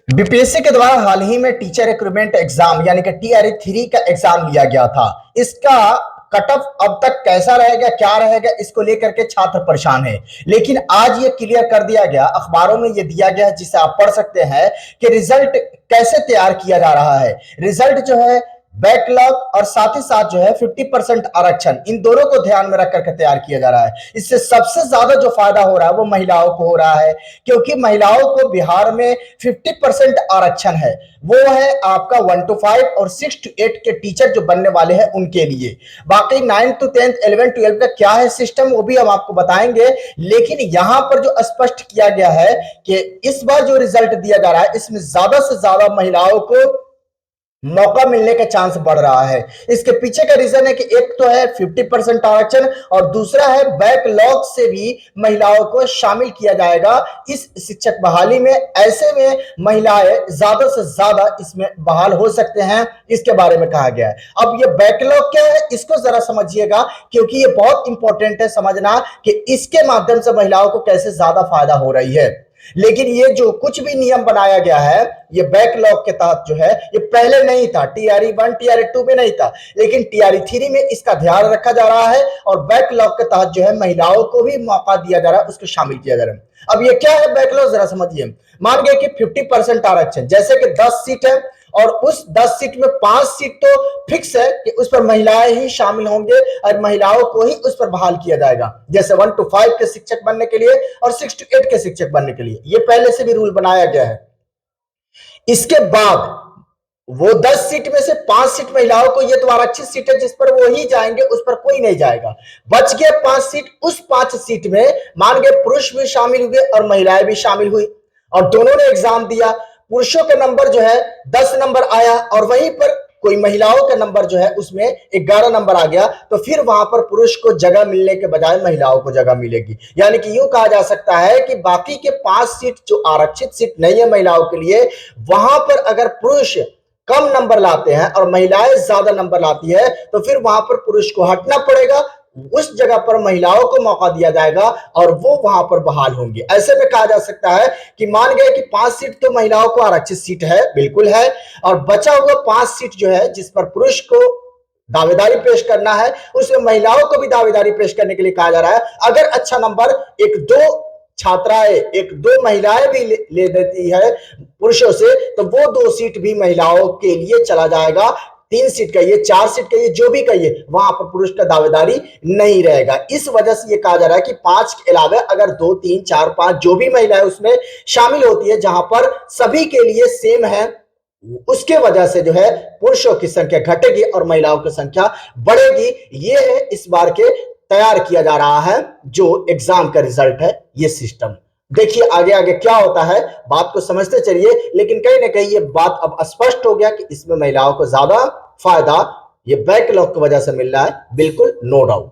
BPSC के द्वारा हाल ही में टीचर रिक्रूटमेंट एग्जाम यानी कि टीआरई 3 का एग्जाम लिया गया था। इसका कट ऑफ अब तक कैसा रहेगा, क्या रहेगा, इसको लेकर के छात्र परेशान है। लेकिन आज ये क्लियर कर दिया गया, अखबारों में ये दिया गया है, जिसे आप पढ़ सकते हैं कि रिजल्ट कैसे तैयार किया जा रहा है। रिजल्ट जो है बैकलॉग और साथ ही साथ जो है 50% आरक्षण, इन दोनों को ध्यान में रख करके तैयार किया जा रहा है। इससे सबसे ज्यादा जो फायदा हो रहा है वो महिलाओं को हो रहा है, क्योंकि महिलाओं को बिहार में 50% आरक्षण है। वो है आपका 1 to 5 और 6 to 8 के टीचर जो बनने वाले हैं उनके लिए। बाकी 9 to 10 11 12 का क्या है सिस्टम, वो भी हम आपको बताएंगे। लेकिन यहां पर जो स्पष्ट किया गया है कि इस बार जो रिजल्ट दिया जा रहा है इसमें ज्यादा से ज्यादा महिलाओं को मौका मिलने का चांस बढ़ रहा है। इसके पीछे का रीजन है कि एक तो है 50% आरक्षण और दूसरा है बैकलॉग से भी महिलाओं को शामिल किया जाएगा इस शिक्षक बहाली में। ऐसे में महिलाएं ज्यादा से ज्यादा इसमें बहाल हो सकते हैं, इसके बारे में कहा गया है। अब ये बैकलॉग क्या है इसको जरा समझिएगा, क्योंकि ये बहुत इंपॉर्टेंट है समझना कि इसके माध्यम से महिलाओं को कैसे ज्यादा फायदा हो रही है। लेकिन ये जो कुछ भी नियम बनाया गया है ये बैकलॉग के तहत जो है, ये पहले नहीं था, टीआरई 1 टीआरई 2 में नहीं था, लेकिन टीआरई 3 में इसका ध्यान रखा जा रहा है और बैकलॉग के तहत जो है महिलाओं को भी मौका दिया जा रहा है, उसको शामिल किया जा रहा है। अब ये क्या है बैकलॉग जरा समझिए। मान गए कि 50% आरक्षण, जैसे कि 10 सीट है और उस 10 सीट में 5 सीट तो फिक्स है कि उस पर महिलाएं ही शामिल होंगे और महिलाओं को ही उस पर बहाल किया जाएगा, जैसे 1 to 5 के शिक्षक बनने के लिए और 6 to 8 के शिक्षक बनने के लिए। ये पहले से भी रूल बनाया गया है। इसके बाद वो 10 सीट में से 5 सीट महिलाओं को, ये तो आरक्षित सीट है जिस पर वो ही जाएंगे, उस पर कोई नहीं जाएगा। बच गए 5 सीट, उस 5 सीट में मान गए पुरुष भी शामिल हुए और महिलाएं भी शामिल हुई और दोनों ने एग्जाम दिया। पुरुषों का नंबर जो है 10 नंबर आया और वहीं पर कोई महिलाओं का नंबर जो है उसमें 11 नंबर आ गया, तो फिर वहां पर पुरुष को जगह मिलने के बजाय महिलाओं को जगह मिलेगी। यानी कि यूं कहा जा सकता है कि बाकी के 5 सीट जो आरक्षित सीट नहीं है महिलाओं के लिए, वहां पर अगर पुरुष कम नंबर लाते हैं और महिलाएं ज्यादा नंबर लाती है तो फिर वहां पर पुरुष को हटना पड़ेगा, उस जगह पर महिलाओं को मौका दिया जाएगा और वो वहां पर बहाल होंगे। ऐसे में कहा जा सकता है कि मान गए कि 5 सीट तो महिलाओं को आरक्षित सीट है, बिल्कुल है, और बचा हुआ 5 सीट जो है जिस पर पुरुष को दावेदारी पेश करना है, उसमें महिलाओं को भी दावेदारी पेश करने के लिए कहा जा रहा है। अगर अच्छा नंबर एक दो छात्राएं, एक दो महिलाएं भी ले देती है पुरुषों से, तो वो 2 सीट भी महिलाओं के लिए चला जाएगा। 3 सीट कहिए, 4 सीट कहिए, जो भी कहिए, वहां पर पुरुष का दावेदारी नहीं रहेगा। इस वजह से ये कहा जा रहा है कि 5 के अलावा अगर 2 3 4 5 जो भी महिलाएं उसमें शामिल होती है, जहां पर सभी के लिए सेम है, उसके वजह से जो है पुरुषों की संख्या घटेगी और महिलाओं की संख्या बढ़ेगी। ये है इस बार के तैयार किया जा रहा है जो एग्जाम का रिजल्ट है, ये सिस्टम। देखिए आगे आगे क्या होता है, बात को समझते चलिए। लेकिन कहीं ना कहीं ये बात अब स्पष्ट हो गया कि इसमें महिलाओं को ज्यादा फायदा ये बैकलॉग की वजह से मिल रहा है, बिल्कुल नो डाउट।